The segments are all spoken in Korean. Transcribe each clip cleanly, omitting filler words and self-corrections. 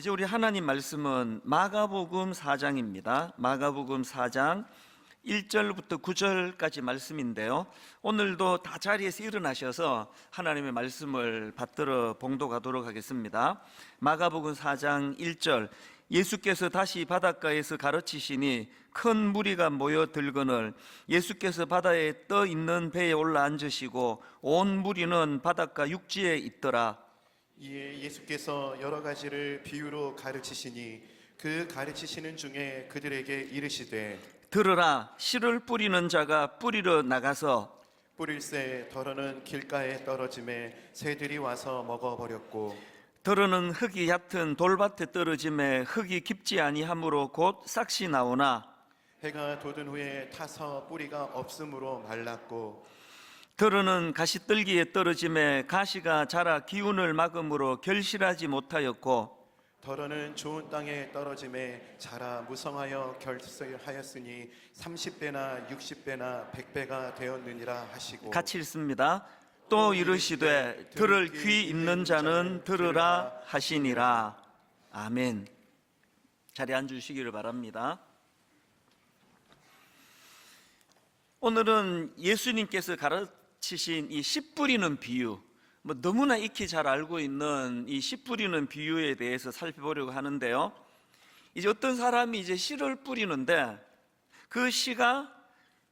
이제 우리 하나님 말씀은 마가복음 4장입니다. 마가복음 4장 1절부터 9절까지 말씀인데요, 오늘도 다 자리에서 일어나셔서 하나님의 말씀을 받들어 봉독하도록 하겠습니다. 마가복음 4장 1절, 예수께서 다시 바닷가에서 가르치시니 큰 무리가 모여들거늘 예수께서 바다에 떠 있는 배에 올라앉으시고 온 무리는 바닷가 육지에 있더라. 이에 예수께서 여러 가지를 비유로 가르치시니 그 가르치시는 중에 그들에게 이르시되, 들으라, 씨를 뿌리는 자가 뿌리러 나가서 뿌릴새 더러는 길가에 떨어짐에 새들이 와서 먹어버렸고, 더러는 흙이 얕은 돌밭에 떨어짐에 흙이 깊지 아니하므로 곧 싹이 나오나 해가 돋은 후에 타서 뿌리가 없으므로 말랐고, 더러는 가시떨기에 떨어짐에 가시가 자라 기운을 막음으로 결실하지 못하였고, 더러는 좋은 땅에 떨어짐에 자라 무성하여 결실하였으니 30배나 60배나 100배가 되었느니라 하시고, 같이 읽습니다. 또 이르시되 들을 귀 있는 자는 들으라 하시니라. 아멘. 자리에 앉으시기를 바랍니다. 오늘은 예수님께서 가르치신 이 씨 뿌리는 비유, 너무나 익히 잘 알고 있는 이 씨 뿌리는 비유에 대해서 살펴보려고 하는데요, 이제 어떤 사람이 이제 씨를 뿌리는데 그 씨가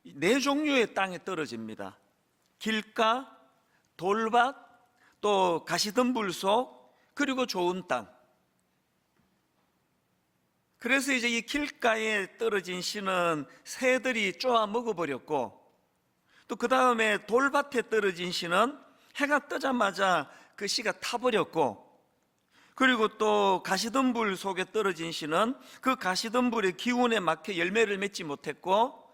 네 종류의 땅에 떨어집니다. 길가, 돌밭, 또 가시덤불 속, 그리고 좋은 땅. 그래서 이제 이 길가에 떨어진 씨는 새들이 쪼아 먹어버렸고, 또 그 다음에 돌밭에 떨어진 씨는 해가 뜨자마자 그 씨가 타버렸고, 그리고 또 가시덤불 속에 떨어진 씨는 그 가시덤불의 기운에 막혀 열매를 맺지 못했고,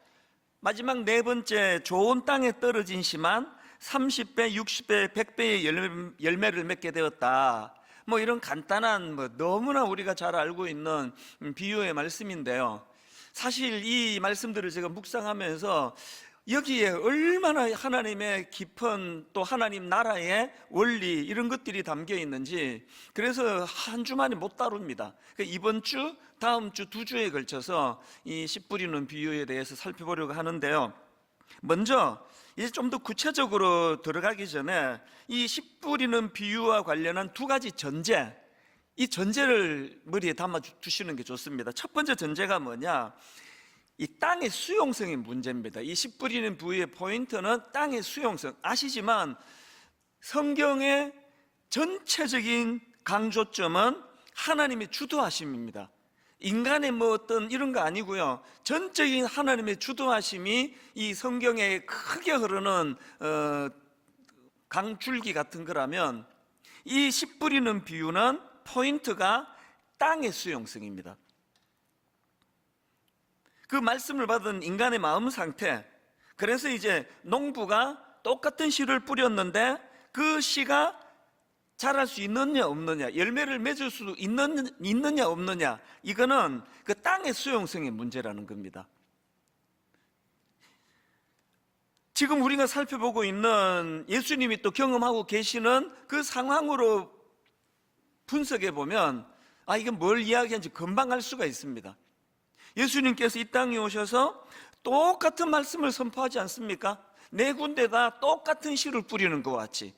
마지막 네 번째 좋은 땅에 떨어진 씨만 30배, 60배, 100배의 열매를 맺게 되었다. 이런 간단한 너무나 우리가 잘 알고 있는 비유의 말씀인데요, 사실 이 말씀들을 제가 묵상하면서 여기에 얼마나 하나님의 깊은 또 하나님 나라의 원리, 이런 것들이 담겨 있는지, 그래서 한 주만에 못 다룹니다. 이번 주, 다음 주 두 주에 걸쳐서 이 씨 뿌리는 비유에 대해서 살펴보려고 하는데요, 먼저 이제 좀 더 구체적으로 들어가기 전에 이 씨 뿌리는 비유와 관련한 두 가지 전제, 이 전제를 머리에 담아 주시는 게 좋습니다. 첫 번째 전제가 뭐냐, 이 땅의 수용성의 문제입니다. 이 씨 뿌리는 비유의 포인트는 땅의 수용성. 아시지만 성경의 전체적인 강조점은 하나님의 주도하심입니다. 인간의 어떤 이런 거 아니고요, 전적인 하나님의 주도하심이 이 성경에 크게 흐르는 강줄기 같은 거라면, 이 씨 뿌리는 비유는 포인트가 땅의 수용성입니다. 그 말씀을 받은 인간의 마음 상태, 그래서 이제 농부가 똑같은 씨를 뿌렸는데 그 씨가 자랄 수 있느냐 없느냐, 열매를 맺을 수 있느냐 없느냐, 이거는 그 땅의 수용성의 문제라는 겁니다. 지금 우리가 살펴보고 있는 예수님이 또 경험하고 계시는 그 상황으로 분석해 보면, 이게 뭘 이야기하는지 금방 알 수가 있습니다. 예수님께서 이 땅에 오셔서 똑같은 말씀을 선포하지 않습니까? 네 군데다 똑같은 씨를 뿌리는 것 같이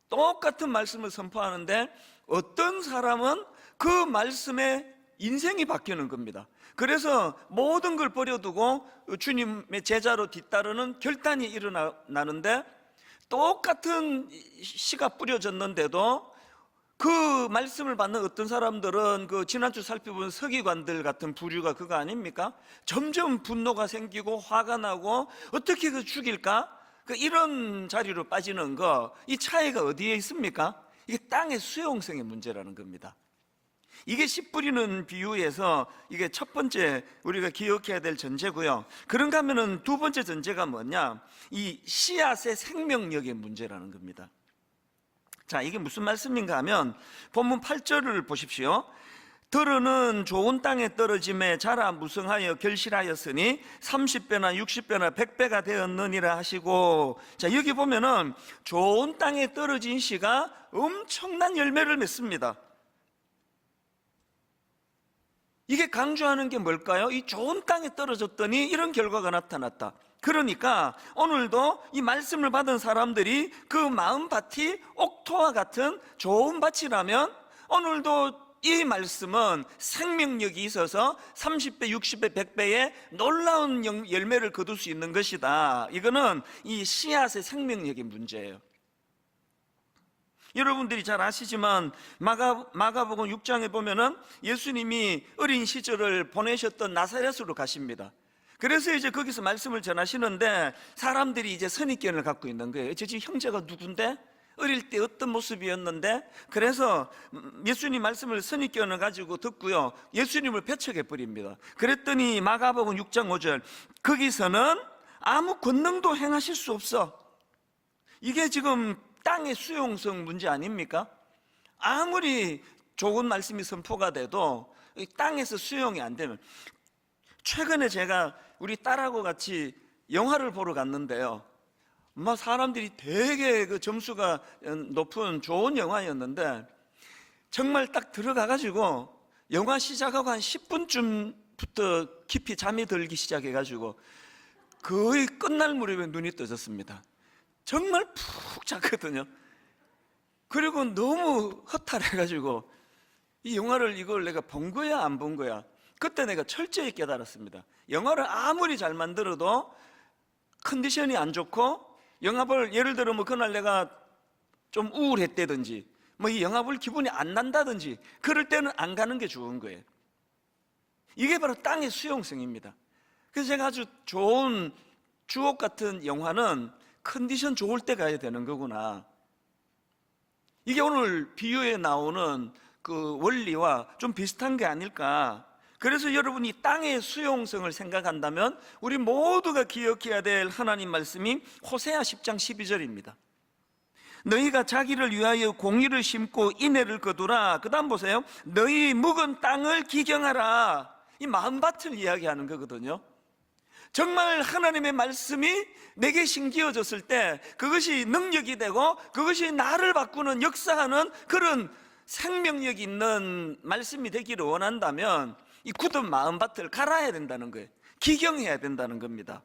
똑같은 말씀을 선포하는데, 어떤 사람은 그 말씀에 인생이 바뀌는 겁니다. 그래서 모든 걸 버려두고 주님의 제자로 뒤따르는 결단이 일어나는데, 똑같은 씨가 뿌려졌는데도 그 말씀을 받는 어떤 사람들은 지난주 살펴본 서기관들 같은 부류가 그거 아닙니까? 점점 분노가 생기고 화가 나고 어떻게 죽일까? 이런 자리로 빠지는 거, 이 차이가 어디에 있습니까? 이게 땅의 수용성의 문제라는 겁니다. 이게 씨 뿌리는 비유에서 이게 첫 번째 우리가 기억해야 될 전제고요. 그런가 하면은 두 번째 전제가 뭐냐, 이 씨앗의 생명력의 문제라는 겁니다. 자, 이게 무슨 말씀인가 하면 본문 8절을 보십시오. 들으는 좋은 땅에 떨어짐에 자라 무성하여 결실하였으니 30배나 60배나 100배가 되었느니라 하시고, 자, 여기 보면은 좋은 땅에 떨어진 씨가 엄청난 열매를 맺습니다. 이게 강조하는 게 뭘까요? 이 좋은 땅에 떨어졌더니 이런 결과가 나타났다. 그러니까 오늘도 이 말씀을 받은 사람들이 그 마음밭이 옥토와 같은 좋은 밭이라면 오늘도 이 말씀은 생명력이 있어서 30배, 60배, 100배의 놀라운 열매를 거둘 수 있는 것이다. 이거는 이 씨앗의 생명력의 문제예요. 여러분들이 잘 아시지만 마가복음 6장에 보면은 예수님이 어린 시절을 보내셨던 나사렛으로 가십니다. 그래서 이제 거기서 말씀을 전하시는데 사람들이 이제 선입견을 갖고 있는 거예요. 저 집 형제가 누군데? 어릴 때 어떤 모습이었는데? 그래서 예수님 말씀을 선입견을 가지고 듣고요, 예수님을 배척해 버립니다. 그랬더니 마가복음 6장 5절, 거기서는 아무 권능도 행하실 수 없어. 이게 지금 땅의 수용성 문제 아닙니까? 아무리 좋은 말씀이 선포가 돼도 땅에서 수용이 안 되면, 최근에 제가 우리 딸하고 같이 영화를 보러 갔는데요, 사람들이 되게 그 점수가 높은 좋은 영화였는데 정말 딱 들어가가지고 영화 시작하고 한 10분쯤부터 깊이 잠이 들기 시작해가지고 거의 끝날 무렵에 눈이 떠졌습니다. 정말 푹 잤거든요. 그리고 너무 허탈해가지고 이 영화를 이걸 내가 본 거야 안 본 거야, 그때 내가 철저히 깨달았습니다. 영화를 아무리 잘 만들어도 컨디션이 안 좋고, 영화 볼, 예를 들어 그날 내가 좀 우울했다든지 이 영화 볼 기분이 안 난다든지 그럴 때는 안 가는 게 좋은 거예요. 이게 바로 땅의 수용성입니다. 그래서 제가 아주 좋은 주옥 같은 영화는 컨디션 좋을 때 가야 되는 거구나. 이게 오늘 비유에 나오는 그 원리와 좀 비슷한 게 아닐까. 그래서 여러분이 땅의 수용성을 생각한다면 우리 모두가 기억해야 될 하나님 말씀이 호세아 10장 12절입니다. 너희가 자기를 위하여 공의를 심고 인애를 거두라. 그 다음 보세요. 너희 묵은 땅을 기경하라. 이 마음밭을 이야기하는 거거든요. 정말 하나님의 말씀이 내게 심기어졌을 때 그것이 능력이 되고 그것이 나를 바꾸는, 역사하는 그런 생명력 있는 말씀이 되기를 원한다면 이 굳은 마음밭을 갈아야 된다는 거예요. 기경해야 된다는 겁니다.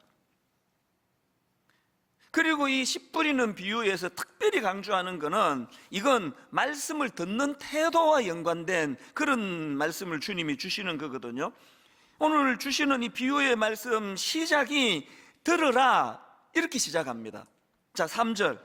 그리고 이 씨 뿌리는 비유에서 특별히 강조하는 것은 이건 말씀을 듣는 태도와 연관된 그런 말씀을 주님이 주시는 거거든요. 오늘 주시는 이 비유의 말씀 시작이 들으라 이렇게 시작합니다. 자, 3절,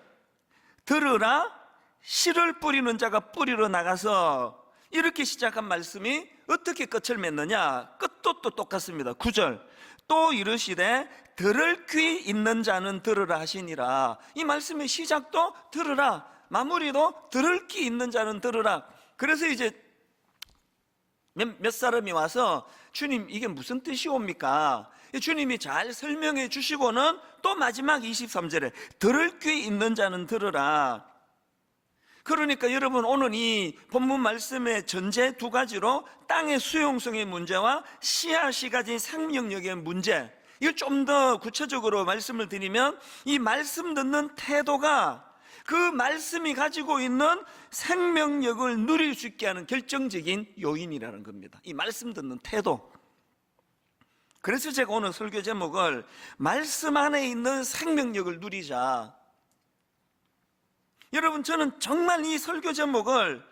들으라 씨를 뿌리는 자가 뿌리러 나가서, 이렇게 시작한 말씀이 어떻게 끝을 맺느냐? 끝도 또 똑같습니다. 9절, 또 이르시되 들을 귀 있는 자는 들으라 하시니라. 이 말씀의 시작도 들으라, 마무리도 들을 귀 있는 자는 들으라. 그래서 이제 몇 사람이 와서 주님 이게 무슨 뜻이옵니까? 주님이 잘 설명해 주시고는 또 마지막 23절에 들을 귀 있는 자는 들으라. 그러니까 여러분, 오늘 이 본문 말씀의 전제 두 가지로 땅의 수용성의 문제와 씨앗이 가진 생명력의 문제, 이걸 좀 더 구체적으로 말씀을 드리면 이 말씀 듣는 태도가 그 말씀이 가지고 있는 생명력을 누릴 수 있게 하는 결정적인 요인이라는 겁니다. 이 말씀 듣는 태도. 그래서 제가 오늘 설교 제목을 말씀 안에 있는 생명력을 누리자. 여러분, 저는 정말 이 설교 제목을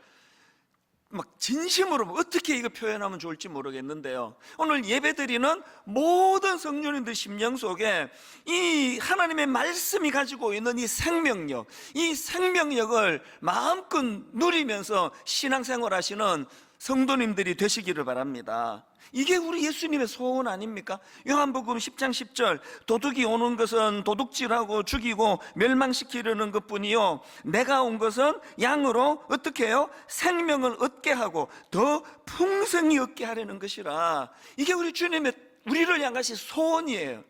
진심으로 어떻게 이거 표현하면 좋을지 모르겠는데요, 오늘 예배드리는 모든 성도님들 심령 속에 이 하나님의 말씀이 가지고 있는 이 생명력, 이 생명력을 마음껏 누리면서 신앙생활 하시는 성도님들이 되시기를 바랍니다. 이게 우리 예수님의 소원 아닙니까? 요한복음 10장 10절, 도둑이 오는 것은 도둑질하고 죽이고 멸망시키려는 것뿐이요 내가 온 것은 양으로 어떻게 해요? 생명을 얻게 하고 더 풍성히 얻게 하려는 것이라. 이게 우리 주님의 우리를 향하신 소원이에요.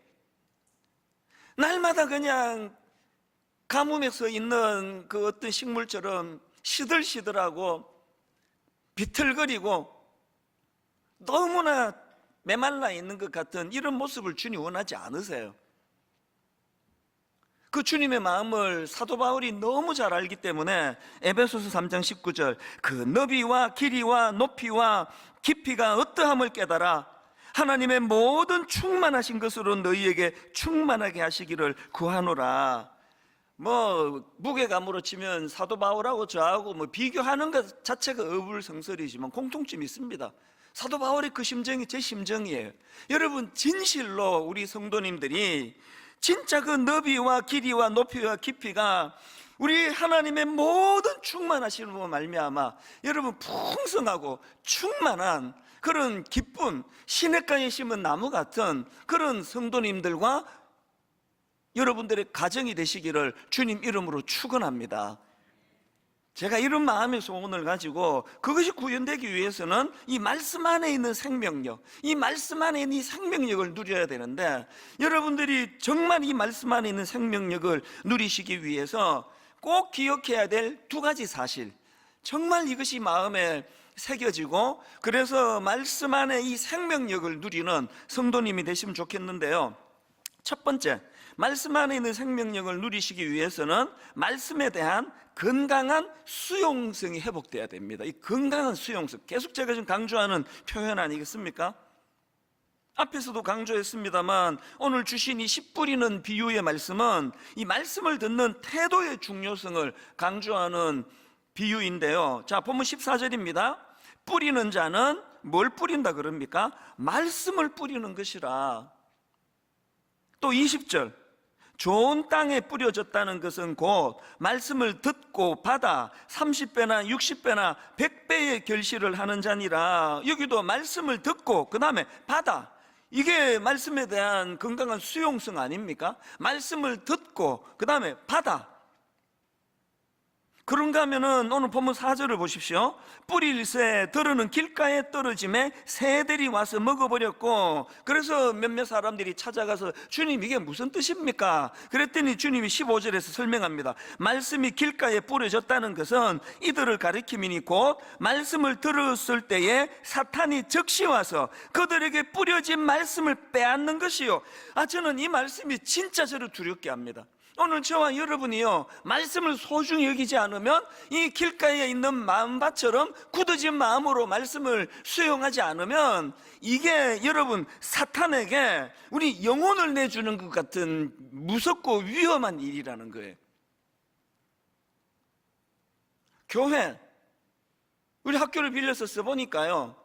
날마다 그냥 가뭄에서 있는 그 어떤 식물처럼 시들시들하고 비틀거리고 너무나 메말라 있는 것 같은 이런 모습을 주님 원하지 않으세요. 그 주님의 마음을 사도 바울이 너무 잘 알기 때문에 에베소서 3장 19절 그 너비와 길이와 높이와 깊이가 어떠함을 깨달아 하나님의 모든 충만하신 것으로 너희에게 충만하게 하시기를 구하노라. 무게감으로 치면 사도 바울하고 저하고 비교하는 것 자체가 어불성설이지만 공통점이 있습니다. 사도 바울의 그 심정이 제 심정이에요. 여러분, 진실로 우리 성도님들이 진짜 그 너비와 길이와 높이와 깊이가 우리 하나님의 모든 충만하심으로 말미암아 여러분 풍성하고 충만한 그런 기쁨, 시냇가에 심은 나무 같은 그런 성도님들과 여러분들의 가정이 되시기를 주님 이름으로 축원합니다. 제가 이런 마음의 소원을 가지고 그것이 구현되기 위해서는 이 말씀 안에 있는 생명력, 이 말씀 안에 있는 이 생명력을 누려야 되는데, 여러분들이 정말 이 말씀 안에 있는 생명력을 누리시기 위해서 꼭 기억해야 될 두 가지 사실, 정말 이것이 마음에 새겨지고 그래서 말씀 안에 이 생명력을 누리는 성도님이 되시면 좋겠는데요. 첫 번째, 말씀 안에 있는 생명력을 누리시기 위해서는 말씀에 대한 건강한 수용성이 회복돼야 됩니다. 이 건강한 수용성, 계속 제가 지금 강조하는 표현 아니겠습니까? 앞에서도 강조했습니다만 오늘 주신 이 씨 뿌리는 비유의 말씀은 이 말씀을 듣는 태도의 중요성을 강조하는 비유인데요. 자, 본문 14절입니다. 뿌리는 자는 뭘 뿌린다 그럽니까? 말씀을 뿌리는 것이라. 또 20절, 좋은 땅에 뿌려졌다는 것은 곧 말씀을 듣고 받아 30배나 60배나 100배의 결실을 하는 자니라. 여기도 말씀을 듣고 그 다음에 받아, 이게 말씀에 대한 건강한 수용성 아닙니까? 말씀을 듣고 그 다음에 받아. 그런가 하면은 오늘 본문 4절을 보십시오. 뿌릴새 들으는 길가에 떨어짐에 새들이 와서 먹어버렸고, 그래서 몇몇 사람들이 찾아가서 주님 이게 무슨 뜻입니까? 그랬더니 주님이 15절에서 설명합니다. 말씀이 길가에 뿌려졌다는 것은 이들을 가리킴이니 곧 말씀을 들었을 때에 사탄이 즉시 와서 그들에게 뿌려진 말씀을 빼앗는 것이요. 저는 이 말씀이 진짜 저를 두렵게 합니다. 오늘 저와 여러분이요, 말씀을 소중히 여기지 않으면 이 길가에 있는 마음밭처럼 굳어진 마음으로 말씀을 수용하지 않으면 이게 여러분 사탄에게 우리 영혼을 내주는 것 같은 무섭고 위험한 일이라는 거예요. 교회, 우리 학교를 빌려서 써보니까요,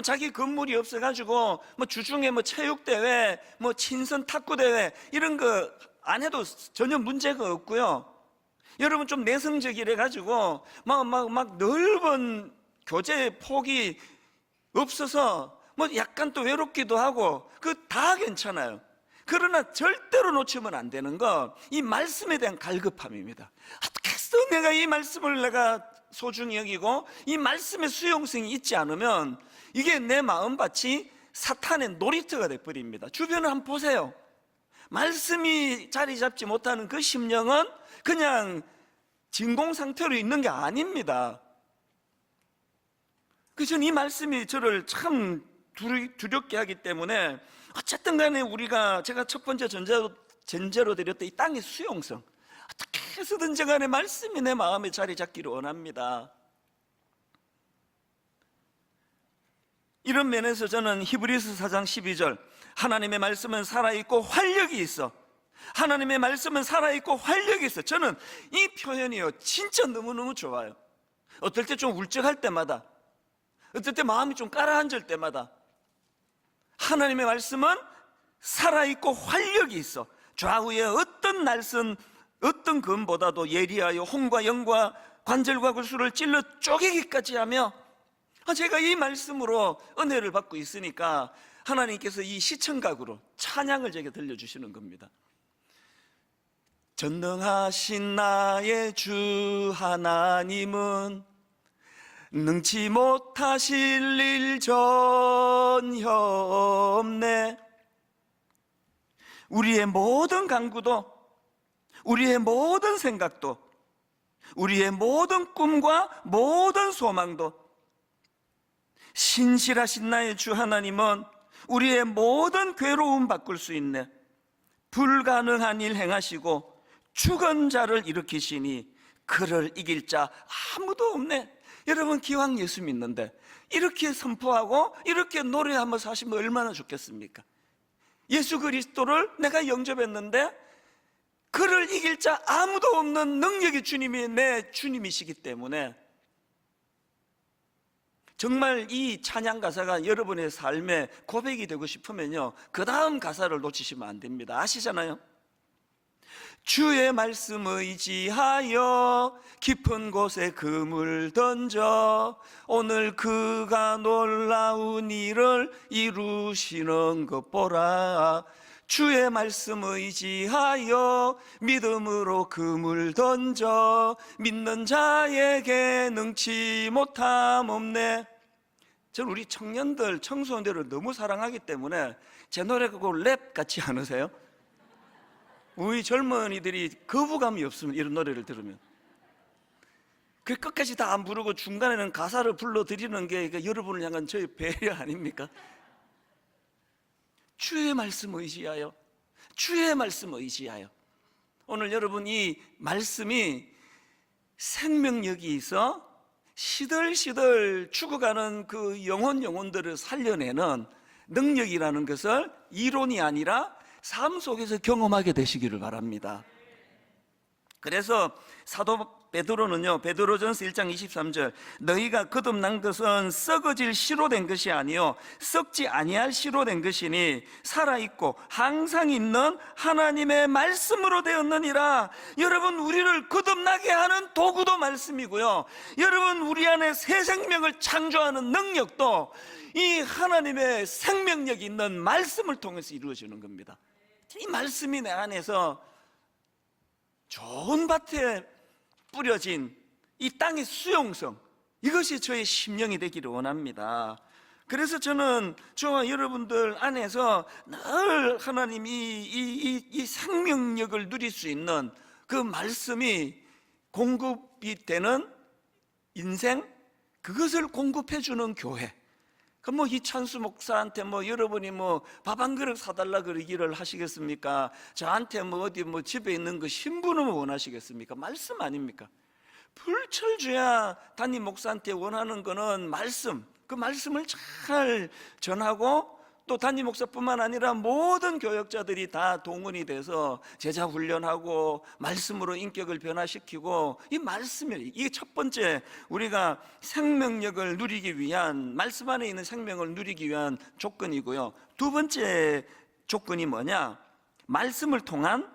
자기 건물이 없어가지고 주중에 체육대회, 친선 탁구대회 이런 거 안 해도 전혀 문제가 없고요. 여러분 좀 내성적이래 가지고 막 넓은 교재 폭이 없어서 약간 또 외롭기도 하고 다 괜찮아요. 그러나 절대로 놓치면 안 되는 거, 이 말씀에 대한 갈급함입니다. 어떻게 해서 내가 이 말씀을 내가 소중히 여기고 이 말씀의 수용성이 있지 않으면 이게 내 마음밭이 사탄의 놀이터가 돼버립니다. 주변을 한번 보세요. 말씀이 자리 잡지 못하는 그 심령은 그냥 진공 상태로 있는 게 아닙니다. 그래서 이 말씀이 저를 참 두렵게 하기 때문에 어쨌든 간에 제가 첫 번째 전제로 드렸던 이 땅의 수용성, 어떻게 해서든지 간에 말씀이 내 마음에 자리 잡기를 원합니다. 이런 면에서 저는 히브리서 4장 12절, 하나님의 말씀은 살아있고 활력이 있어. 하나님의 말씀은 살아있고 활력이 있어. 저는 이 표현이요, 진짜 너무너무 좋아요. 어떨 때 좀 울적할 때마다, 어떨 때 마음이 좀 가라앉을 때마다 하나님의 말씀은 살아있고 활력이 있어. 좌우에 어떤 날선 어떤 검보다도 예리하여 혼과 영과 관절과 골수를 찔러 쪼개기까지 하며, 제가 이 말씀으로 은혜를 받고 있으니까 하나님께서 이 시청각으로 찬양을 제게 들려주시는 겁니다. 전능하신 나의 주 하나님은 능치 못하실 일 전혀 없네. 우리의 모든 간구도, 우리의 모든 생각도, 우리의 모든 꿈과 모든 소망도 신실하신 나의 주 하나님은 우리의 모든 괴로움 바꿀 수 있네. 불가능한 일 행하시고 죽은 자를 일으키시니 그를 이길 자 아무도 없네. 여러분, 기왕 예수 믿는데 이렇게 선포하고 이렇게 노래하며 사시면 얼마나 좋겠습니까? 예수 그리스도를 내가 영접했는데 그를 이길 자 아무도 없는 능력이 주님이 내 주님이시기 때문에 정말 이 찬양 가사가 여러분의 삶에 고백이 되고 싶으면요, 그 다음 가사를 놓치시면 안 됩니다. 아시잖아요? 주의 말씀 의지하여 깊은 곳에 그물 던져 오늘 그가 놀라운 일을 이루시는 것 보라. 주의 말씀 의지하여 믿음으로 그물 던져 믿는 자에게 능치 못함 없네. 저는 우리 청년들, 청소년들을 너무 사랑하기 때문에 제 노래가 랩 같지 않으세요? 우리 젊은이들이 거부감이 없으면 이런 노래를 들으면 그 끝까지 다 안 부르고 중간에는 가사를 불러드리는 게 여러분을 향한 저의 배려 아닙니까? 주의 말씀 의지하여, 주의 말씀 의지하여. 오늘 여러분, 이 말씀이 생명력이 있어 시들시들 죽어가는 그 영혼들을 살려내는 능력이라는 것을 이론이 아니라 삶 속에서 경험하게 되시기를 바랍니다. 그래서 사도 베드로는요, 베드로전서 1장 23절, 너희가 거듭난 것은 썩어질 씨로 된 것이 아니요 썩지 아니할 씨로 된 것이니 살아있고 항상 있는 하나님의 말씀으로 되었느니라. 여러분, 우리를 거듭나게 하는 도구도 말씀이고요, 여러분, 우리 안에 새 생명을 창조하는 능력도 이 하나님의 생명력이 있는 말씀을 통해서 이루어지는 겁니다. 이 말씀이 내 안에서 좋은 밭에 뿌려진 이 땅의 수용성, 이것이 저의 심령이 되기를 원합니다. 그래서 저는 저와 여러분들 안에서 늘 하나님이 이 생명력을 누릴 수 있는 그 말씀이 공급이 되는 인생, 그것을 공급해 주는 교회. 그 이찬수 목사한테 여러분이 밥 한 그릇 사달라 그러기를 하시겠습니까? 저한테 어디 집에 있는 그 신부는 원하시겠습니까? 말씀 아닙니까? 불철주야 담임 목사한테 원하는 거는 말씀, 그 말씀을 잘 전하고 또 담임 목사뿐만 아니라 모든 교역자들이 다 동원이 돼서 제자 훈련하고 말씀으로 인격을 변화시키고, 이 말씀이, 이게 첫 번째 우리가 생명력을 누리기 위한, 말씀 안에 있는 생명을 누리기 위한 조건이고요. 두 번째 조건이 뭐냐? 말씀을 통한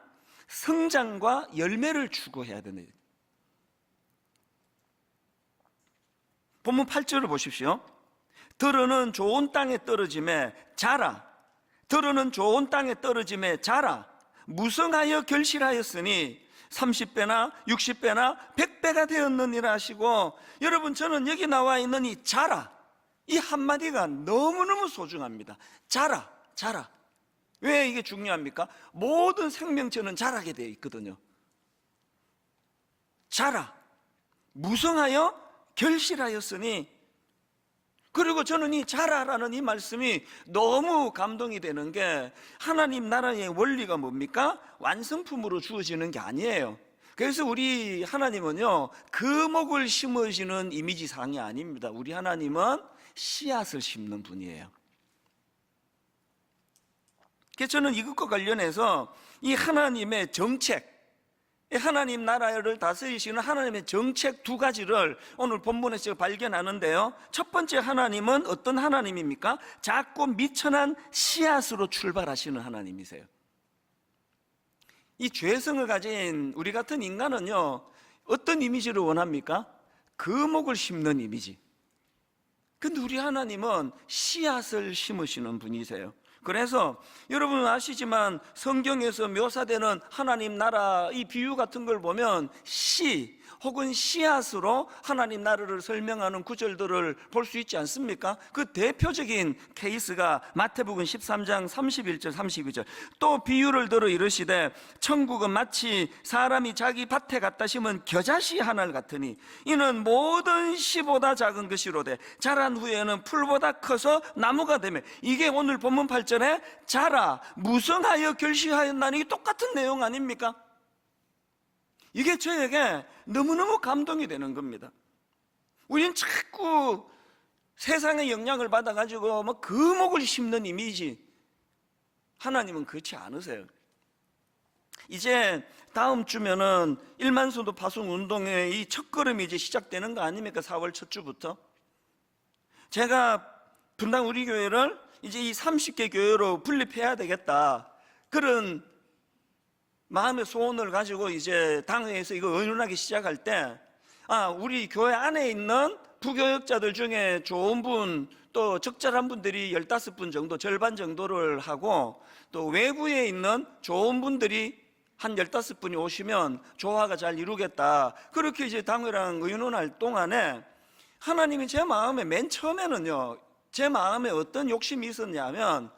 성장과 열매를 추구해야 되는. 본문 8절을 보십시오. 들어는 좋은 땅에 떨어짐에 자라. 들어는 좋은 땅에 떨어짐에 자라. 무성하여 결실하였으니 30배나 60배나 100배가 되었느니라 하시고, 여러분, 저는 여기 나와 있는 이 자라, 이 한마디가 너무너무 소중합니다. 자라, 자라. 왜 이게 중요합니까? 모든 생명체는 자라게 되어 있거든요. 자라, 무성하여 결실하였으니. 그리고 저는 이 자라라는 이 말씀이 너무 감동이 되는 게, 하나님 나라의 원리가 뭡니까? 완성품으로 주어지는 게 아니에요. 그래서 우리 하나님은요, 거목을 심어주는 이미지상이 아닙니다. 우리 하나님은 씨앗을 심는 분이에요. 그래서 저는 이것과 관련해서 이 하나님의 정책, 하나님 나라를 다스리시는 하나님의 정책 두 가지를 오늘 본문에서 제가 발견하는데요, 첫 번째 하나님은 어떤 하나님입니까? 작고 미천한 씨앗으로 출발하시는 하나님이세요. 이 죄성을 가진 우리 같은 인간은요, 어떤 이미지를 원합니까? 거목을 심는 이미지. 근데 우리 하나님은 씨앗을 심으시는 분이세요. 그래서 여러분 아시지만 성경에서 묘사되는 하나님 나라 이 비유 같은 걸 보면 씨 혹은 씨앗으로 하나님 나라를 설명하는 구절들을 볼 수 있지 않습니까? 그 대표적인 케이스가 마태복음 13장 31절 32절. 또 비유를 들어 이르시되 천국은 마치 사람이 자기 밭에 갖다 심은 겨자씨 하나 같으니 이는 모든 씨보다 작은 것이로되 자란 후에는 풀보다 커서 나무가 되며. 이게 오늘 본문 8절에 자라 무성하여 결실하였나니 똑같은 내용 아닙니까? 이게 저에게 너무너무 감동이 되는 겁니다. 우리는 자꾸 세상의 영향을 받아가지고 뭐 거목을 심는 이미지, 하나님은 그렇지 않으세요. 이제 다음 주면은 일만수도 파송 운동의 이 첫걸음이 이제 시작되는 거 아닙니까? 4월 첫 주부터. 제가 분당 우리 교회를 이제 이 30개 교회로 분립해야 되겠다, 그런 마음의 소원을 가지고 이제 당회에서 이거 의논하기 시작할 때, 우리 교회 안에 있는 부교역자들 중에 좋은 분, 또 적절한 분들이 15분 정도, 절반 정도를 하고, 또 외부에 있는 좋은 분들이 한 15분이 오시면 조화가 잘 이루겠다. 그렇게 이제 당회랑 의논할 동안에 하나님이 제 마음에 맨 처음에는요, 제 마음에 어떤 욕심이 있었냐면,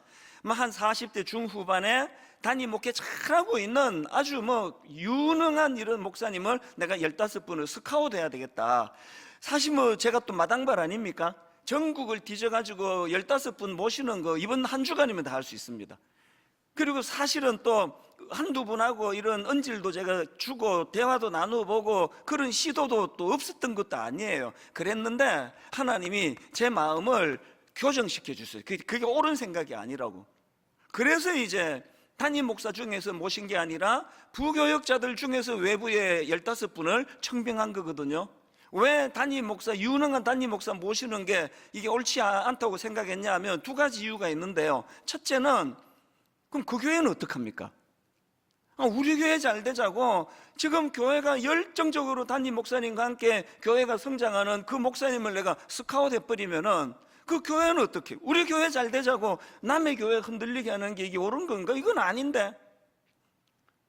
한 40대 중후반에 단임 목회 잘하고 있는 아주 뭐 유능한 이런 목사님을 내가 15분을 스카우트해야 되겠다. 사실 뭐 제가 또 마당발 아닙니까? 전국을 뒤져가지고 15분 모시는 거 이번 한 주간이면 다 할 수 있습니다. 그리고 사실은 또 한두 분하고 이런 언질도 제가 주고 대화도 나눠보고 그런 시도도 또 없었던 것도 아니에요. 그랬는데 하나님이 제 마음을 교정시켜 주세요. 그게 옳은 생각이 아니라고. 그래서 이제 담임 목사 중에서 모신 게 아니라 부교역자들 중에서 외부에 15분을 청빙한 거거든요. 왜 담임 목사, 유능한 담임 목사 모시는 게 이게 옳지 않다고 생각했냐 하면 두 가지 이유가 있는데요. 첫째는, 그럼 그 교회는 어떡합니까? 우리 교회 잘 되자고 지금 교회가 열정적으로 담임 목사님과 함께 교회가 성장하는 그 목사님을 내가 스카우트 해버리면은 그 교회는 어떻게? 우리 교회 잘 되자고 남의 교회 흔들리게 하는 게 이게 옳은 건가? 이건 아닌데.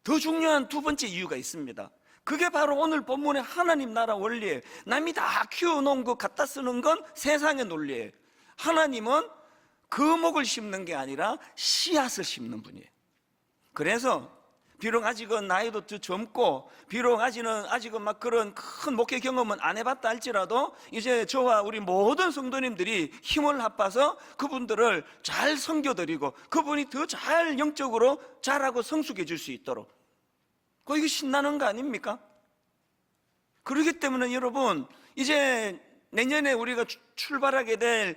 더 중요한 두 번째 이유가 있습니다. 그게 바로 오늘 본문의 하나님 나라 원리예요. 남이 다 키워놓은 거 갖다 쓰는 건 세상의 논리예요. 하나님은 거목을 심는 게 아니라 씨앗을 심는 분이에요. 그래서 비록 아직은 나이도 더 젊고 비록 아직은 막 그런 큰 목회 경험은 안 해봤다 할지라도 이제 저와 우리 모든 성도님들이 힘을 합해서 그분들을 잘 섬겨드리고 그분이 더 잘 영적으로 자라고 성숙해 질 수 있도록, 이거 신나는 거 아닙니까? 그렇기 때문에 여러분, 이제 내년에 우리가 출발하게 될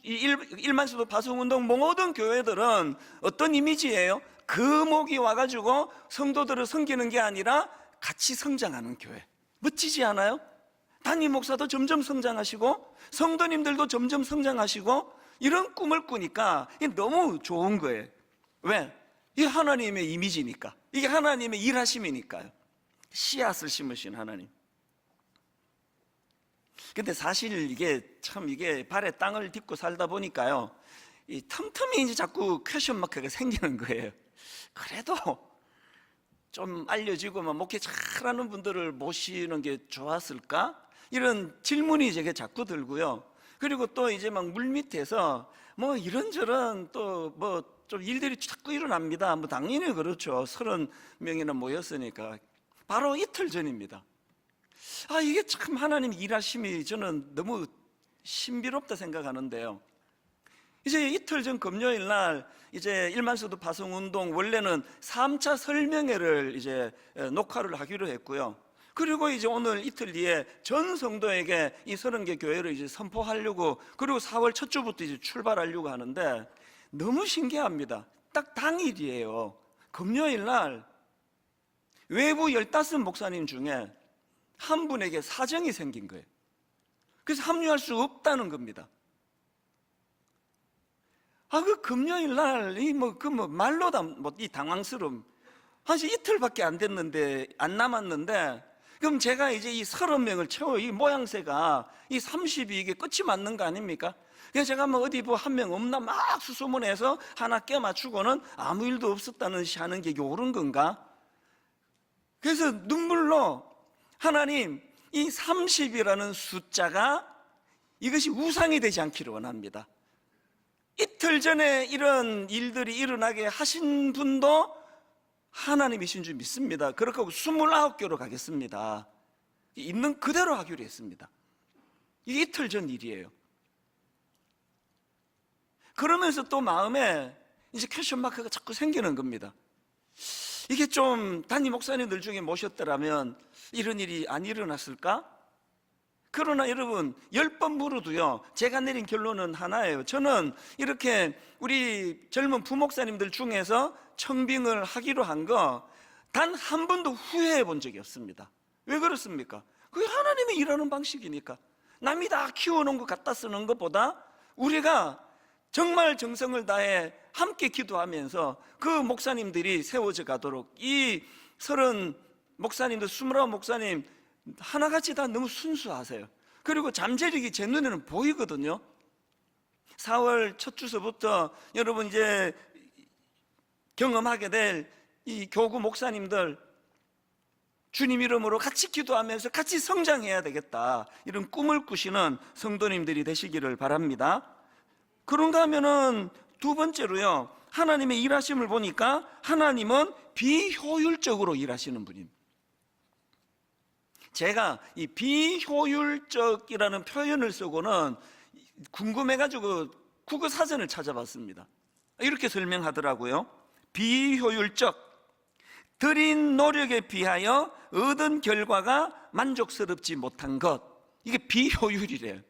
일만수도 파송운동 모든 교회들은 어떤 이미지예요? 거목이 와가지고 성도들을 섬기는 게 아니라 같이 성장하는 교회. 멋지지 않아요? 담임 목사도 점점 성장하시고 성도님들도 점점 성장하시고 이런 꿈을 꾸니까 이게 너무 좋은 거예요. 왜? 이게 하나님의 이미지니까, 이게 하나님의 일하심이니까요. 씨앗을 심으신 하나님. 근데 사실 이게 발에 땅을 딛고 살다 보니까요, 이 틈틈이 이제 자꾸 퀘션 마크가 생기는 거예요. 그래도 좀 알려지고 목회 잘하는 분들을 모시는 게 좋았을까? 이런 질문이 제게 자꾸 들고요. 그리고 또 이제 막 물밑에서 뭐 이런저런 또 뭐 좀 일들이 자꾸 일어납니다. 뭐 당연히 그렇죠. 30명이나 모였으니까. 바로 이틀 전입니다. 이게 참 하나님 일하심이 저는 너무 신비롭다 생각하는데요. 이제 이틀 전 금요일 날 이제 일만수도 파송운동 원래는 3차 설명회를 이제 녹화를 하기로 했고요. 그리고 이제 오늘 이틀 뒤에 전 성도에게 이 30개 교회를 이제 선포하려고, 그리고 4월 첫 주부터 이제 출발하려고 하는데 너무 신기합니다. 딱 당일이에요. 금요일 날 외부 15목사님 중에 한 분에게 사정이 생긴 거예요. 그래서 합류할 수 없다는 겁니다. 그 금요일 날, 말로 이 당황스러움. 사실 이틀밖에 안 남았는데, 그럼 제가 이제 이 30명을 채워, 이 모양새가 이 30이 이게 끝이 맞는 거 아닙니까? 그래서 제가 어디 한 명 없나 막 수소문해서 하나 껴맞추고는 아무 일도 없었다는 시 하는 게 옳은 건가? 그래서 눈물로 하나님, 이 30이라는 숫자가 이것이 우상이 되지 않기를 원합니다. 이틀 전에 이런 일들이 일어나게 하신 분도 하나님이신 줄 믿습니다. 그렇게 하고 29교로 가겠습니다. 있는 그대로 하기로 했습니다. 이게 이틀 전 일이에요. 그러면서 또 마음에 이제 퀘션 마크가 자꾸 생기는 겁니다. 이게 좀 담임 목사님들 중에 모셨더라면 이런 일이 안 일어났을까? 그러나 여러분 10번 물어도요 제가 내린 결론은 하나예요. 저는 이렇게 우리 젊은 부목사님들 중에서 청빙을 하기로 한 거 단 한 번도 후회해 본 적이 없습니다. 왜 그렇습니까? 그게 하나님이 일하는 방식이니까. 남이 다 키워놓은 것 갖다 쓰는 것보다 우리가 정말 정성을 다해 함께 기도하면서 그 목사님들이 세워져 가도록, 이 30 목사님들 29 목사님 하나같이 다 너무 순수하세요. 그리고 잠재력이 제 눈에는 보이거든요. 4월 첫 주서부터 여러분 이제 경험하게 될 이 교구 목사님들 주님 이름으로 같이 기도하면서 같이 성장해야 되겠다, 이런 꿈을 꾸시는 성도님들이 되시기를 바랍니다. 그런가 하면은 두 번째로요, 하나님의 일하심을 보니까 하나님은 비효율적으로 일하시는 분입니다. 제가 이 비효율적이라는 표현을 쓰고는 궁금해가지고 국어 사전을 찾아봤습니다. 이렇게 설명하더라고요. 비효율적, 들인 노력에 비하여 얻은 결과가 만족스럽지 못한 것, 이게 비효율이래요.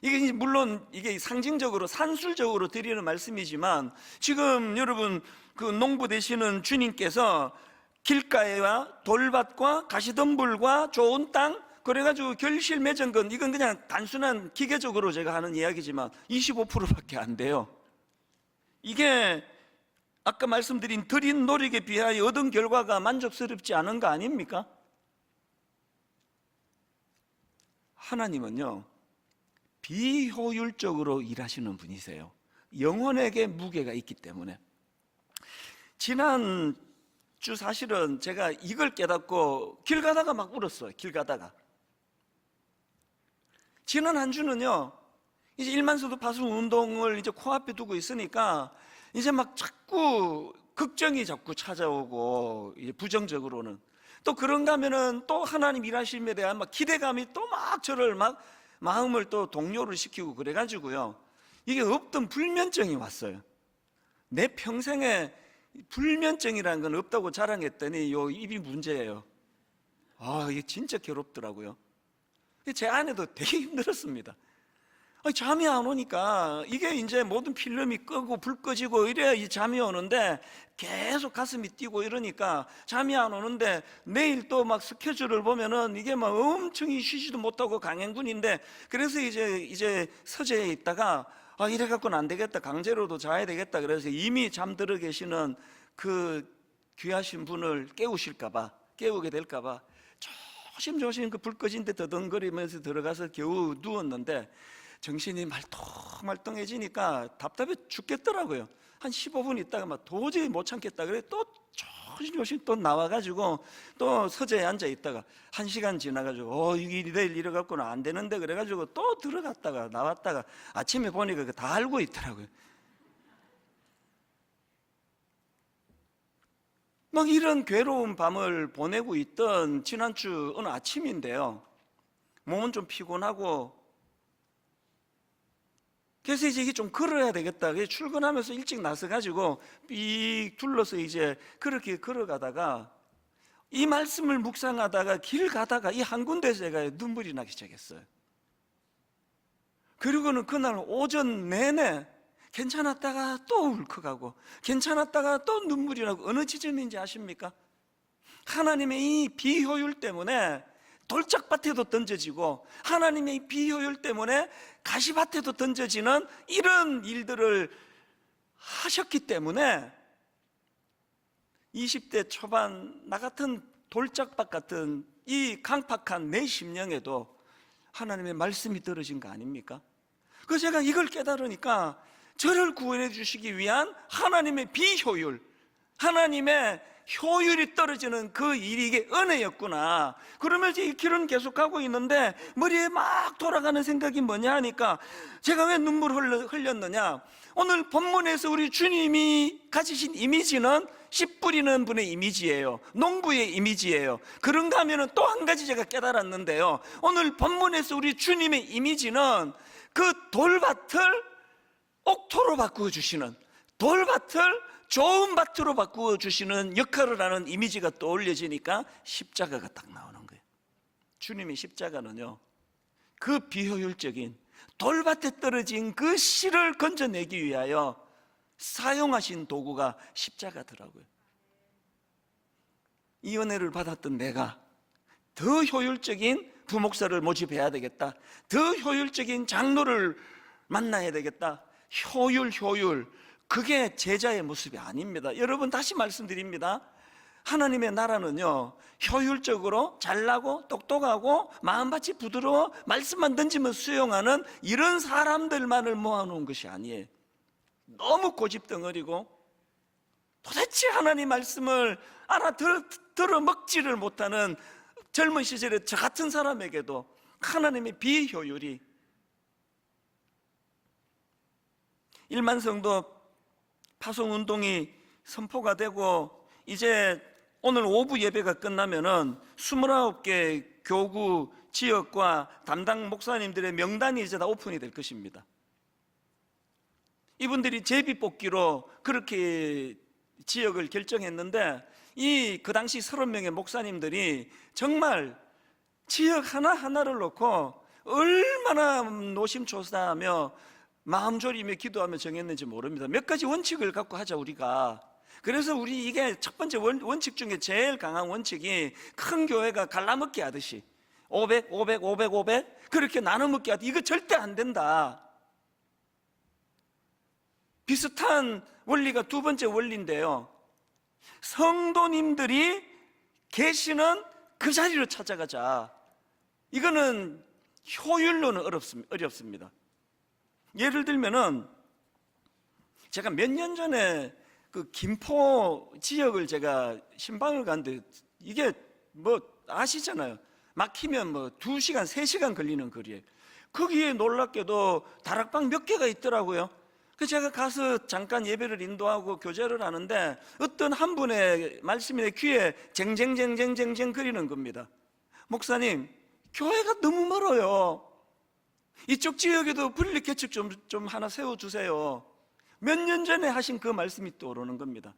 이게 물론 이게 상징적으로 산술적으로 드리는 말씀이지만, 지금 여러분 그 농부 되시는 주님께서 길가에와 돌밭과 가시덤불과 좋은 땅, 그래가지고 결실 맺은 건, 이건 그냥 단순한 기계적으로 제가 하는 이야기지만 25%밖에 안 돼요. 이게 아까 말씀드린 들인 노력에 비하여 얻은 결과가 만족스럽지 않은 거 아닙니까? 하나님은요 비효율적으로 일하시는 분이세요. 영혼에게 무게가 있기 때문에. 지난 주 사실은 제가 이걸 깨닫고 길 가다가 막 울었어요. 길 가다가. 지난 한 주는요, 이제 일만서도 파수 운동을 이제 코앞에 두고 있으니까 이제 막 자꾸 걱정이 자꾸 찾아오고, 이제 부정적으로는 또 그런가 하면은 또 하나님 일하심에 대한 막 기대감이 또 막 저를 막 마음을 또 동요를 시키고 그래가지고요, 이게 없던 불면증이 왔어요. 내 평생에 불면증이라는 건 없다고 자랑했더니 요 입이 문제예요. 이게 진짜 괴롭더라고요. 제 아내도 되게 힘들었습니다. 잠이 안 오니까, 이게 이제 모든 필름이 끄고 불 꺼지고 이래야 이 잠이 오는데 계속 가슴이 뛰고 이러니까 잠이 안 오는데, 내일 또 막 스케줄을 보면은 이게 막 엄청 쉬지도 못하고 강행군인데, 그래서 이제 서재에 있다가 이래 갖고는 안 되겠다, 강제로도 자야 되겠다, 그래서 이미 잠들어 계시는 그 귀하신 분을 깨우게 될까봐 조심조심 그 불 꺼진 데 더덩거리면서 들어가서 겨우 누웠는데, 정신이 말똥말똥해지니까 답답해 죽겠더라고요. 한 15분 있다가 막 도저히 못 참겠다 그래 또 조심조심 또 나와가지고 또 서재에 앉아 있다가 1시간 지나가지고 이게 내일 이래갖고는 안 되는데, 그래가지고 또 들어갔다가 나왔다가 아침에 보니까 다 알고 있더라고요. 막 이런 괴로운 밤을 보내고 있던 지난주 어느 아침인데요, 몸은 좀 피곤하고, 그래서 이제 이게 좀 걸어야 되겠다, 그래서 출근하면서 일찍 나서가지고 삑 둘러서 이제 그렇게 걸어가다가 이 말씀을 묵상하다가 길 가다가 이 한 군데서 제가 눈물이 나기 시작했어요. 그리고는 그날 오전 내내 괜찮았다가 또 울컥하고, 괜찮았다가 또 눈물이 나고. 어느 지점인지 아십니까? 하나님의 이 비효율 때문에 돌짝밭에도 던져지고, 하나님의 비효율 때문에 가시밭에도 던져지는 이런 일들을 하셨기 때문에 20대 초반 나 같은 돌짝밭 같은 이 강팍한 내 심령에도 하나님의 말씀이 떨어진 거 아닙니까? 그래서 제가 이걸 깨달으니까 저를 구원해 주시기 위한 하나님의 비효율, 하나님의 효율이 떨어지는 그 일이 이게 은혜였구나. 그러면서 이 길은 계속 가고 있는데 머리에 막 돌아가는 생각이 뭐냐 하니까, 제가 왜 눈물을 흘렸느냐, 오늘 본문에서 우리 주님이 가지신 이미지는 씨 뿌리는 분의 이미지예요. 농부의 이미지예요. 그런가 하면 또 한 가지 제가 깨달았는데요, 오늘 본문에서 우리 주님의 이미지는 그 돌밭을 옥토로 바꾸어 주시는, 돌밭을 좋은 밭으로 바꾸어 주시는 역할을 하는 이미지가 떠올려지니까 십자가가 딱 나오는 거예요. 주님의 십자가는요, 그 비효율적인 돌밭에 떨어진 그 씨를 건져내기 위하여 사용하신 도구가 십자가더라고요. 이 은혜를 받았던 내가 더 효율적인 부목사를 모집해야 되겠다, 더 효율적인 장로를 만나야 되겠다. 효율, 그게 제자의 모습이 아닙니다. 여러분, 다시 말씀드립니다. 하나님의 나라는요, 효율적으로 잘나고 똑똑하고 마음밭이 부드러워 말씀만 던지면 수용하는 이런 사람들만을 모아놓은 것이 아니에요. 너무 고집덩어리고 도대체 하나님 말씀을 알아들어 먹지를 못하는 젊은 시절에 저 같은 사람에게도 하나님의 비효율이, 1만 성도 파송운동이 선포가 되고 이제 오늘 오후 예배가 끝나면은 29개 교구 지역과 담당 목사님들의 명단이 이제 다 오픈이 될 것입니다. 이분들이 제비뽑기로 그렇게 지역을 결정했는데 그 당시 30명의 목사님들이 정말 지역 하나하나를 놓고 얼마나 노심초사하며 마음 졸이며 기도하며 정했는지 모릅니다. 몇 가지 원칙을 갖고 하자 우리가. 그래서 우리 이게 첫 번째 원칙 중에 제일 강한 원칙이 큰 교회가 갈라먹기 하듯이 500, 500, 500, 500 그렇게 나눠먹기 하듯이 이거 절대 안 된다. 비슷한 원리가 두 번째 원리인데요, 성도님들이 계시는 그 자리로 찾아가자. 이거는 효율로는 어렵습니다. 예를 들면은 제가 몇 년 전에 그 김포 지역을 제가 신방을 갔는데 이게 뭐 아시잖아요. 막히면 뭐 2시간, 3시간 걸리는 거리에 거기에 놀랍게도 다락방 몇 개가 있더라고요. 그래서 제가 가서 잠깐 예배를 인도하고 교제를 하는데 어떤 한 분의 말씀이 내 귀에 쟁쟁쟁쟁쟁쟁 거리는 겁니다. 목사님, 교회가 너무 멀어요. 이쪽 지역에도 분리 개척 좀 하나 세워주세요. 몇 년 전에 하신 그 말씀이 떠오르는 겁니다.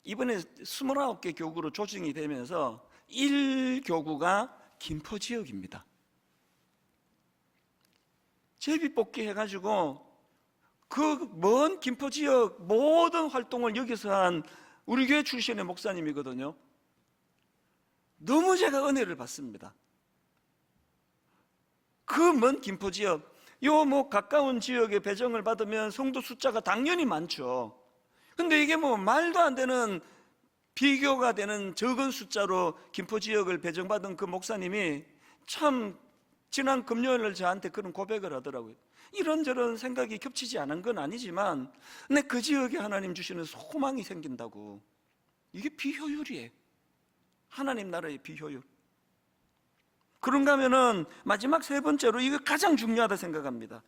이번에 29개 교구로 조정이 되면서 1교구가 김포 지역입니다. 제비뽑기 해가지고 그 먼 김포 지역 모든 활동을 여기서 한 우리 교회 출신의 목사님이거든요. 너무 제가 은혜를 받습니다. 그 먼 김포 지역, 요 뭐 가까운 지역에 배정을 받으면 성도 숫자가 당연히 많죠. 근데 이게 뭐 말도 안 되는, 비교가 되는 적은 숫자로 김포 지역을 배정받은 그 목사님이 참 지난 금요일날 저한테 그런 고백을 하더라고요. 이런저런 생각이 겹치지 않은 건 아니지만 근데 그 지역에 하나님 주시는 소망이 생긴다고. 이게 비효율이에요. 하나님 나라의 비효율. 그런가 하면은 마지막 세 번째로 이거 가장 중요하다 생각합니다.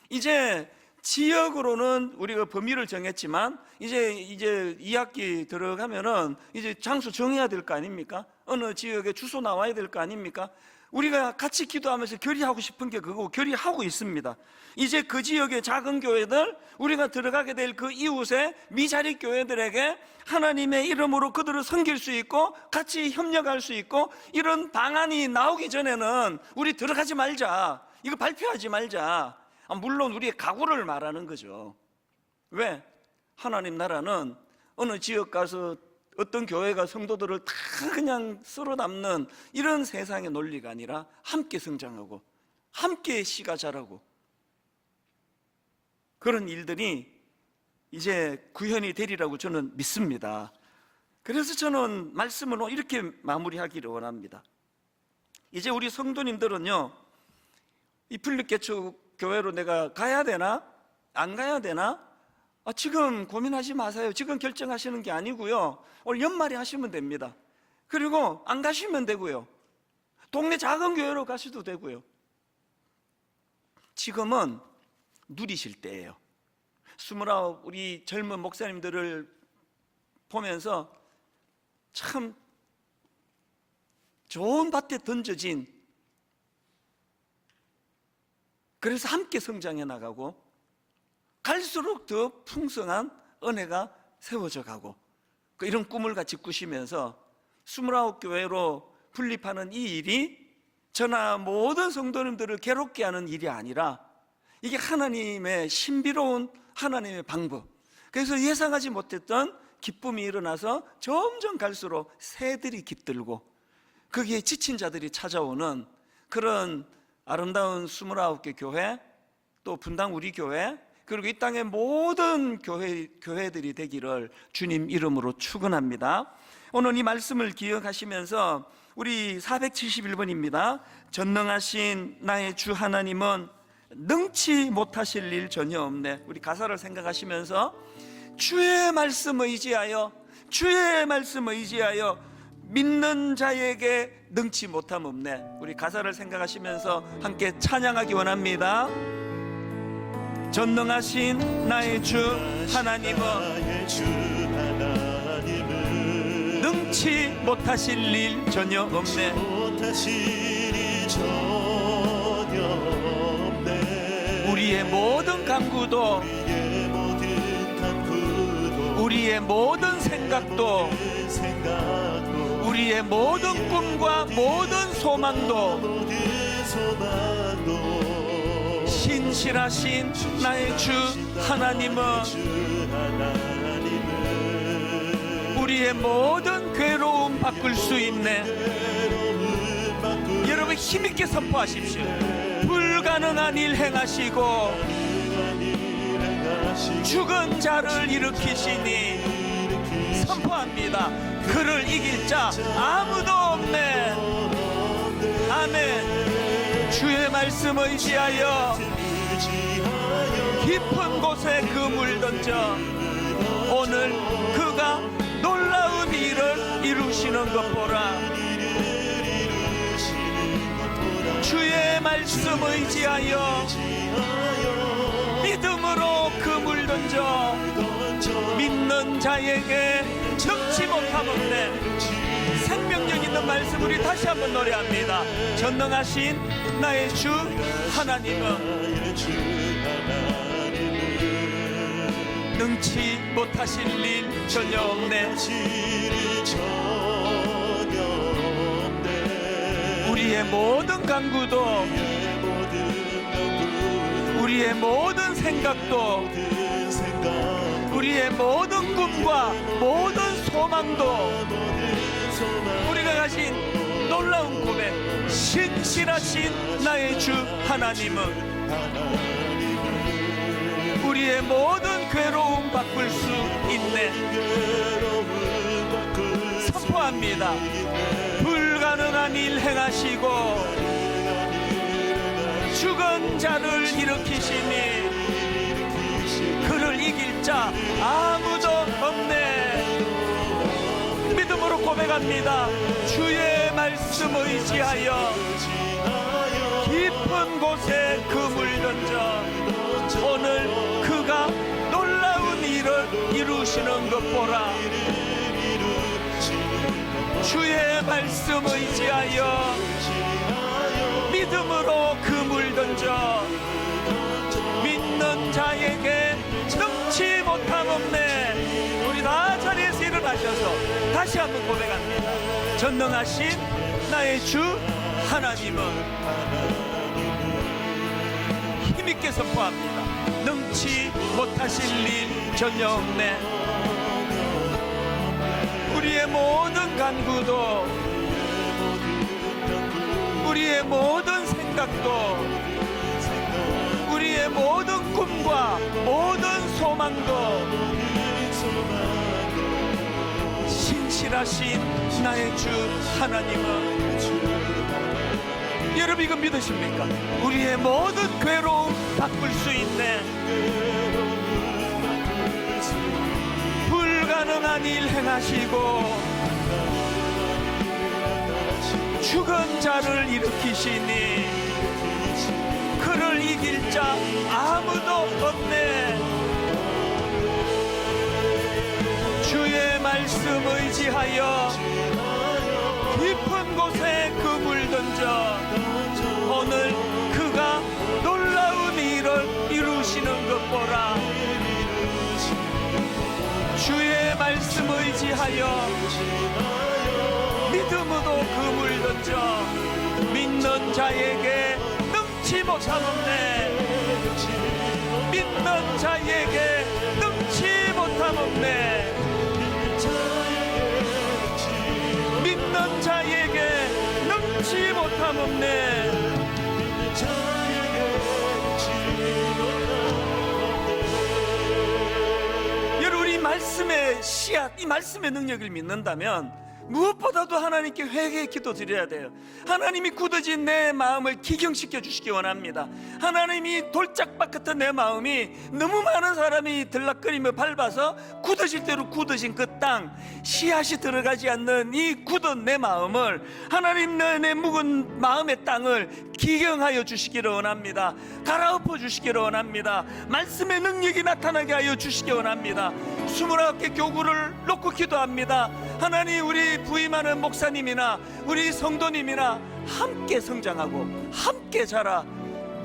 이제 지역으로는 우리가 범위를 정했지만 이제 2학기 들어가면은 이제 장소 정해야 될 거 아닙니까? 어느 지역에 주소 나와야 될 거 아닙니까? 우리가 같이 기도하면서 결의하고 싶은 게 그거고 결의하고 있습니다. 이제 그 지역의 작은 교회들, 우리가 들어가게 될 그 이웃의 미자립 교회들에게 하나님의 이름으로 그들을 섬길 수 있고 같이 협력할 수 있고 이런 방안이 나오기 전에는 우리 들어가지 말자, 이거 발표하지 말자. 물론 우리의 각오를 말하는 거죠. 왜? 하나님 나라는 어느 지역 가서 어떤 교회가 성도들을 다 그냥 쓸어 담는 이런 세상의 논리가 아니라 함께 성장하고 함께 씨가 자라고 그런 일들이 이제 구현이 되리라고 저는 믿습니다. 그래서 저는 말씀을 이렇게 마무리하기를 원합니다. 이제 우리 성도님들은요, 이 분립개척 교회로 내가 가야 되나? 안 가야 되나? 지금 고민하지 마세요. 지금 결정하시는 게 아니고요, 올 연말에 하시면 됩니다. 그리고 안 가시면 되고요, 동네 작은 교회로 가셔도 되고요. 지금은 누리실 때예요. 29 우리 젊은 목사님들을 보면서 참 좋은 밭에 던져진, 그래서 함께 성장해 나가고 갈수록 더 풍성한 은혜가 세워져 가고, 이런 꿈을 같이 꾸시면서 29교회로 분립하는 이 일이 저나 모든 성도님들을 괴롭게 하는 일이 아니라 이게 하나님의 신비로운 하나님의 방법, 그래서 예상하지 못했던 기쁨이 일어나서 점점 갈수록 새들이 깃들고 거기에 지친 자들이 찾아오는 그런 아름다운 29개 교회, 또 분당 우리 교회, 그리고 이 땅의 모든 교회들이 되기를 주님 이름으로 축원합니다. 오늘 이 말씀을 기억하시면서 우리 471번입니다. 전능하신 나의 주 하나님은 능치 못하실 일 전혀 없네. 우리 가사를 생각하시면서 주의 말씀 의지하여, 주의 말씀 의지하여 믿는 자에게 능치 못함 없네. 우리 가사를 생각하시면서 함께 찬양하기 원합니다. 전능하신 나의 주 하나님은 능치 못하실 일 전혀 없네. 우리의 모든 간구도, 우리의 모든 생각도, 우리의 모든 꿈과 모든 소망도 신실하신 나의 주 하나님은 우리의 모든 괴로움 바꿀 수 있네. 여러분 힘있게 선포하십시오. 불가능한 일 행하시고 죽은 자를 일으키시니 선포합니다. 그를 이길 자 아무도 없네. 아멘. 주의 말씀 의지하여 깊은 곳에 그물 던져 오늘 그가 놀라운 일을 이루시는 것 보라. 주의 말씀 의지하여 믿음으로 그물 던져 믿는 자에게 정치 못함 없네. 생명력 있는 말씀 우리 다시 한번 노래합니다. 전능하신 나의 주 하나님은 능치 못하실 일 전혀 없네. 우리의 모든 간구도, 우리의 모든 생각도, 우리의 모든 꿈과 모든 소망도 우리가 가진 놀라운 고백, 신실하신 나의 주 하나님은 우리의 모든 괴로움 바꿀 수 있네. 선포합니다. 불가능한 일 행하시고 죽은 자를 일으키시니 그를 이길 자 아무도 없네. 믿음으로 고백합니다. 주의 말씀 의지하여 깊은 곳에 그물 던져 오늘 그가 놀라운 일을 이루시는 것 보라. 주의 말씀 의지하여 믿음으로 그물 던져 믿는 자에게 능치 못함 없네. 우리 다 자리에서 일어나셔서 다시 한번 고백합니다. 전능하신 나의 주 하나님은 힘있게 선포합니다. 능치 못하실 일 전혀 없네. 우리의 모든 간구도, 우리의 모든 생각도, 우리의 모든 꿈과 모든 소망도 신실하신 나의 주 하나님은, 여러분 이거 믿으십니까? 우리의 모든 괴로움 바꿀 수 있네. 불가능한 일 행하시고 죽은 자를 일으키시니 그를 이길 자 아무도 없네. 주의 말씀 의지하여 깊은 곳에 그물 던져 오늘 그가 놀라운 일을 이루시는 것 보라. 말씀 의지하여 믿음으로 그물 던져 믿는 자에게 능치 못함없네. 믿는 자에게 능치 못함없네. 믿는 자에게 능치 못함없네. 여러분, 이 말씀의 씨앗, 이 말씀의 능력을 믿는다면 무엇보다도 하나님께 회개의 기도 드려야 돼요. 하나님이 굳어진 내 마음을 기경시켜 주시기 원합니다. 하나님이 돌짝밭 같은 내 마음이 너무 많은 사람이 들락거리며 밟아서 굳어질 대로 굳어진 그 땅, 씨앗이 들어가지 않는 이 굳은 내 마음을, 하나님 내 묵은 마음의 땅을 기경하여 주시기를 원합니다. 갈아엎어 주시기를 원합니다. 말씀의 능력이 나타나게 하여 주시기 원합니다. 29개 교구를 놓고 기도합니다. 하나님, 우리 부임하는 목사님이나 우리 성도님이나 함께 성장하고 함께 자라.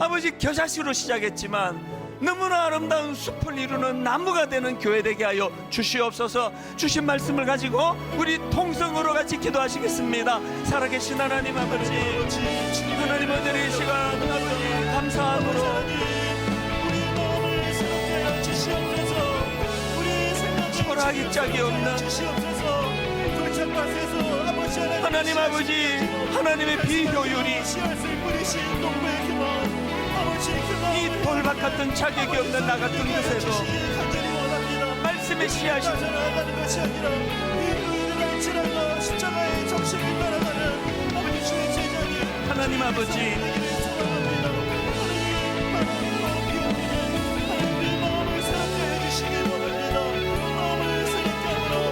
아버지, 겨자씨로 시작했지만 너무나 아름다운 숲을 이루는 나무가 되는 교회 되게 하여 주시옵소서. 주신 말씀을 가지고 우리 통성으로 같이 기도하시겠습니다. 살아계신 하나님 아버지, 하나님 오늘 이 시간 아버지 감사함으로 초라하기 짝이 없는 하나님 아버지, 하나님의 비효율이 이 돌밭 같은 자격이 없는 나 같은 곳에도 말씀의 씨앗이 하나님 아버지,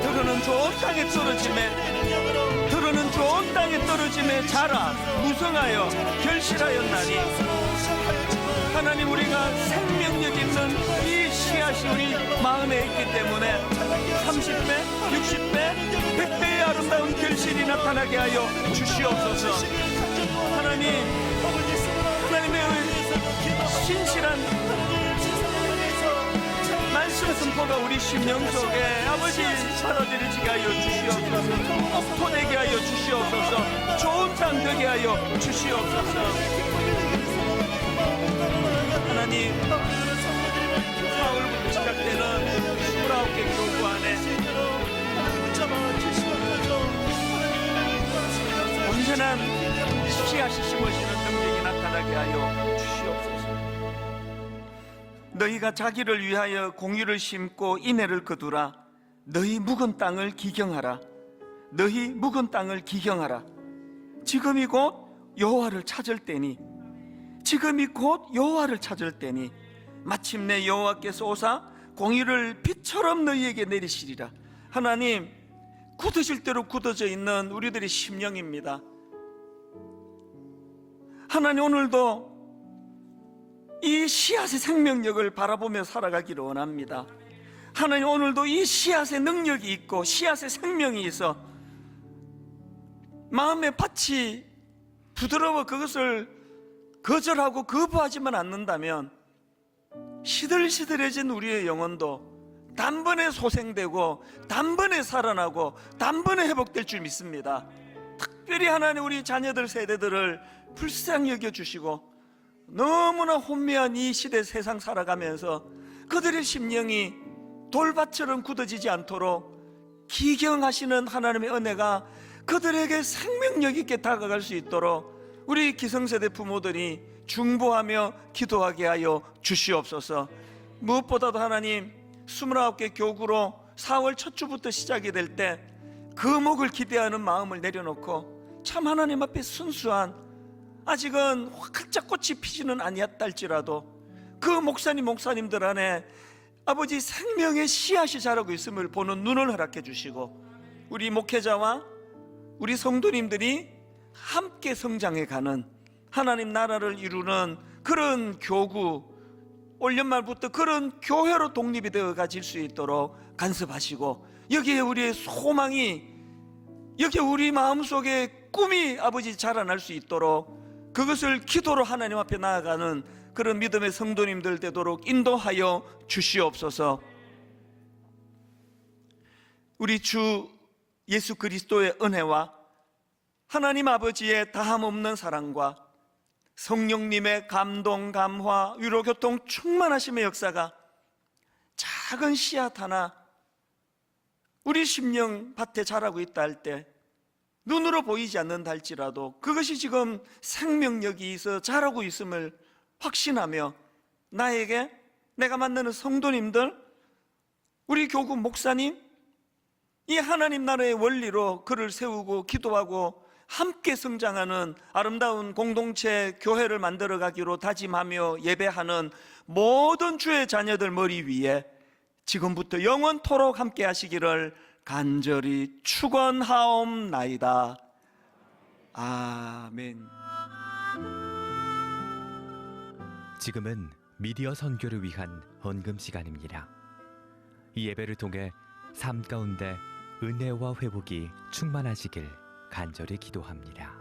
들어는 좋은 땅에 떨어짐에, 들어는 좋은 땅에 떨어짐에 자라 무성하여 결실하였나니, 하나님, 우리가 생명력 있는 이 씨앗이 우리 마음에 있기 때문에 30배, 60배, 100배의 아름다운 결실이 나타나게 하여 주시옵소서. 하나님, 하나님의 신실한 말씀 선포가 우리 심령 속에 아버지 살아들이게 하여 주시옵소서. 옥토되게 하여 주시옵소서. 좋은 땅 되게 하여 주시옵소서. 하나님, 4월부터 시작되는 29개 교구 안에 온전한 씨앗이 심어지는 능력이 나타나게 하여 주시옵소서. 너희가 자기를 위하여 공의를 심고 인애를 거두라. 너희 묵은 땅을 기경하라. 너희 묵은 땅을 기경하라. 지금이 곧 여호와를 찾을 때니, 지금이 곧 여호와를 찾을 때니 마침내 여호와께서 오사 공의를 빛처럼 너희에게 내리시리라. 하나님, 굳어질 대로 굳어져 있는 우리들의 심령입니다. 하나님, 오늘도 이 씨앗의 생명력을 바라보며 살아가기를 원합니다. 하나님, 오늘도 이 씨앗의 능력이 있고 씨앗의 생명이 있어 마음의 밭이 부드러워 그것을 거절하고 거부하지만 않는다면 시들시들해진 우리의 영혼도 단번에 소생되고 단번에 살아나고 단번에 회복될 줄 믿습니다. 특별히 하나님, 우리 자녀들 세대들을 불쌍히 여겨주시고 너무나 혼미한 이 시대 세상 살아가면서 그들의 심령이 돌밭처럼 굳어지지 않도록 기경하시는 하나님의 은혜가 그들에게 생명력 있게 다가갈 수 있도록 우리 기성세대 부모들이 중보하며 기도하게 하여 주시옵소서. 무엇보다도 하나님, 29개 교구로 4월 첫 주부터 시작이 될 때 그 목을 기대하는 마음을 내려놓고 참 하나님 앞에 순수한, 아직은 활짝 꽃이 피지는 아니었다 할지라도 그 목사님들 안에 아버지 생명의 씨앗이 자라고 있음을 보는 눈을 허락해 주시고 우리 목회자와 우리 성도님들이 함께 성장해 가는 하나님 나라를 이루는 그런 교구, 올 연말부터 그런 교회로 독립이 되어 가질 수 있도록 간섭하시고, 여기에 우리의 소망이, 여기에 우리 마음속에 꿈이 아버지 자라날 수 있도록 그것을 기도로 하나님 앞에 나아가는 그런 믿음의 성도님들 되도록 인도하여 주시옵소서. 우리 주 예수 그리스도의 은혜와 하나님 아버지의 다함없는 사랑과 성령님의 감동, 감화, 위로, 교통, 충만하심의 역사가 작은 씨앗 하나 우리 심령 밭에 자라고 있다 할 때 눈으로 보이지 않는다 할지라도 그것이 지금 생명력이 있어 자라고 있음을 확신하며 나에게, 내가 만나는 성도님들, 우리 교구 목사님, 이 하나님 나라의 원리로 글을 세우고 기도하고 함께 성장하는 아름다운 공동체 교회를 만들어 가기로 다짐하며 예배하는 모든 주의 자녀들 머리 위에 지금부터 영원토록 함께 하시기를 간절히 축원하옵나이다. 아멘. 지금은 미디어 선교를 위한 헌금 시간입니다. 이 예배를 통해 삶 가운데 은혜와 회복이 충만하시길 간절히 기도합니다.